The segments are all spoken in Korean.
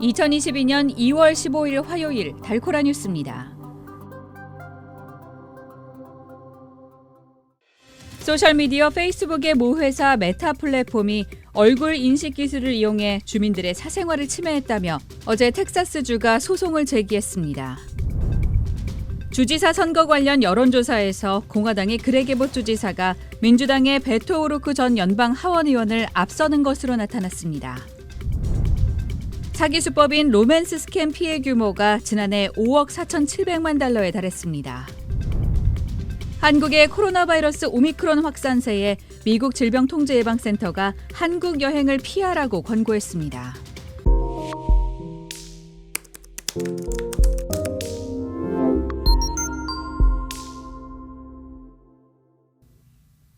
2022년 2월 15일 화요일 달코라 뉴스입니다. 소셜미디어 페이스북의 모 회사 메타 플랫폼이 얼굴 인식 기술을 이용해 주민들의 사생활을 침해했다며 어제 텍사스주가 소송을 제기했습니다. 주지사 선거 관련 여론조사에서 공화당의 그렉 에봇 주지사가 민주당의 베토 오루크 전 연방 하원의원을 앞서는 것으로 나타났습니다. 사기 수법인 로맨스 스캠 피해 규모가 지난해 5억 4,700만 달러에 달했습니다. 한국의 코로나 바이러스 오미크론 확산세에 미국 질병통제예방센터가 한국 여행을 피하라고 권고했습니다.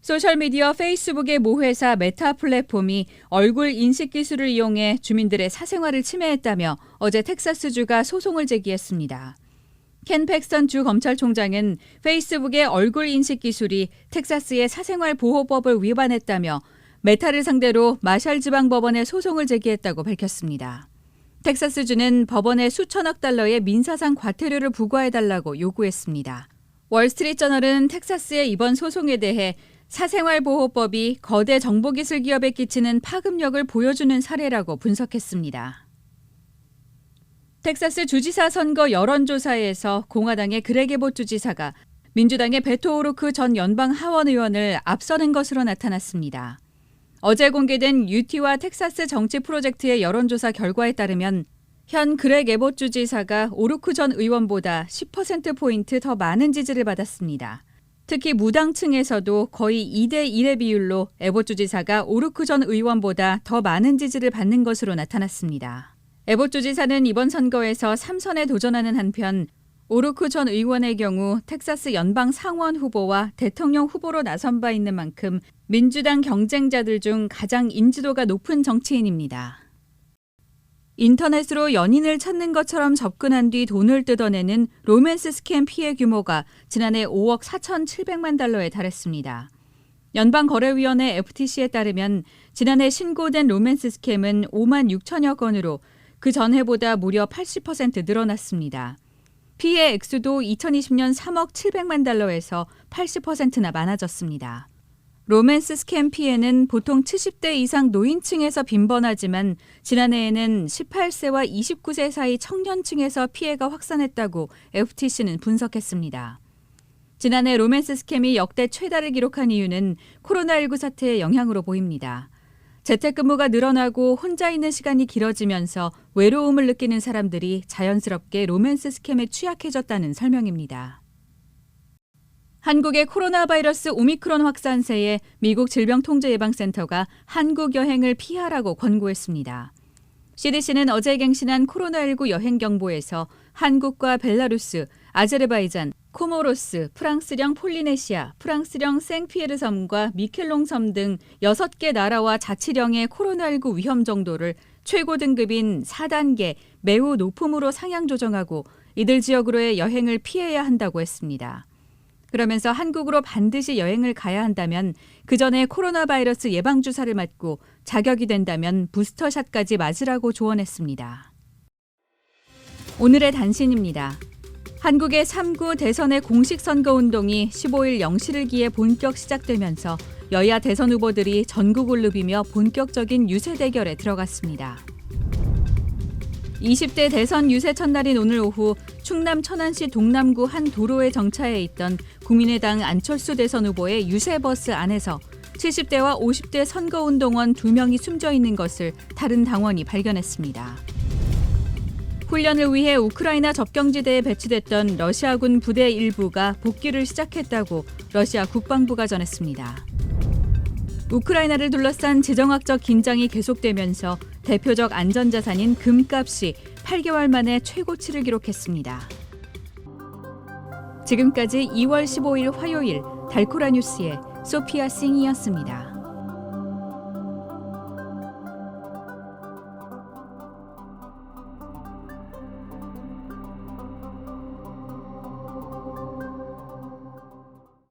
소셜미디어 페이스북의 모 회사 메타 플랫폼이 얼굴 인식 기술을 이용해 주민들의 사생활을 침해했다며 어제 텍사스주가 소송을 제기했습니다. 켄 팩스턴 주 검찰총장은 페이스북의 얼굴 인식 기술이 텍사스의 사생활 보호법을 위반했다며 메타를 상대로 마샬 지방법원에 소송을 제기했다고 밝혔습니다. 텍사스주는 법원에 수천억 달러의 민사상 과태료를 부과해달라고 요구했습니다. 월스트리트저널은 텍사스의 이번 소송에 대해 사생활보호법이 거대 정보기술 기업에 끼치는 파급력을 보여주는 사례라고 분석했습니다. 텍사스 주지사 선거 여론조사에서 공화당의 그렉 에봇 주지사가 민주당의 베토 오루크 전 연방 하원의원을 앞서는 것으로 나타났습니다. 어제 공개된 UT와 텍사스 정치 프로젝트의 여론조사 결과에 따르면 현 그렉 에봇 주지사가 오루크 전 의원보다 10%포인트 더 많은 지지를 받았습니다. 특히 무당층에서도 거의 2대1의 비율로 에봇 주지사가 오루크 전 의원보다 더 많은 지지를 받는 것으로 나타났습니다. 에봇 주지사는 이번 선거에서 3선에 도전하는 한편 오루크 전 의원의 경우 텍사스 연방 상원 후보와 대통령 후보로 나선 바 있는 만큼 민주당 경쟁자들 중 가장 인지도가 높은 정치인입니다. 인터넷으로 연인을 찾는 것처럼 접근한 뒤 돈을 뜯어내는 로맨스 스캠 피해 규모가 지난해 5억 4,700만 달러에 달했습니다. 연방거래위원회 FTC에 따르면 지난해 신고된 로맨스 스캠은 5만 6천여 건으로 그 전해보다 무려 80% 늘어났습니다. 피해 액수도 2020년 3억 700만 달러에서 80%나 많아졌습니다. 로맨스 스캠 피해는 보통 70대 이상 노인층에서 빈번하지만 지난해에는 18세와 29세 사이 청년층에서 피해가 확산했다고 FTC는 분석했습니다. 지난해 로맨스 스캠이 역대 최다를 기록한 이유는 코로나19 사태의 영향으로 보입니다. 재택근무가 늘어나고 혼자 있는 시간이 길어지면서 외로움을 느끼는 사람들이 자연스럽게 로맨스 스캠에 취약해졌다는 설명입니다. 한국의 코로나 바이러스 오미크론 확산세에 미국 질병통제예방센터가 한국 여행을 피하라고 권고했습니다. CDC는 어제 갱신한 코로나19 여행 경보에서 한국과 벨라루스, 아제르바이잔, 코모로스, 프랑스령 폴리네시아, 프랑스령 생피에르 섬과 미켈롱 섬 등 6개 나라와 자치령의 코로나19 위험 정도를 최고 등급인 4단계 매우 높음으로 상향 조정하고 이들 지역으로의 여행을 피해야 한다고 했습니다. 그러면서 한국으로 반드시 여행을 가야 한다면 그 전에 코로나 바이러스 예방주사를 맞고 자격이 된다면 부스터샷까지 맞으라고 조언했습니다. 오늘의 단신입니다. 한국의 3구 대선의 공식 선거운동이 15일 0시를 기해 본격 시작되면서 여야 대선 후보들이 전국을 누비며 본격적인 유세 대결에 들어갔습니다. 20대 대선 유세 첫날인 오늘 오후 충남 천안시 동남구 한 도로에 정차해 있던 국민의당 안철수 대선 후보의 유세버스 안에서 70대와 50대 선거운동원 2명이 숨져 있는 것을 다른 당원이 발견했습니다. 훈련을 위해 우크라이나 접경지대에 배치됐던 러시아군 부대 일부가 복귀를 시작했다고 러시아 국방부가 전했습니다. 우크라이나를 둘러싼 지정학적 긴장이 계속되면서 대표적 안전자산인 금값이 8개월 만에 최고치를 기록했습니다. 지금까지 2월 15일 화요일 달코라 뉴스의 소피아 싱이었습니다.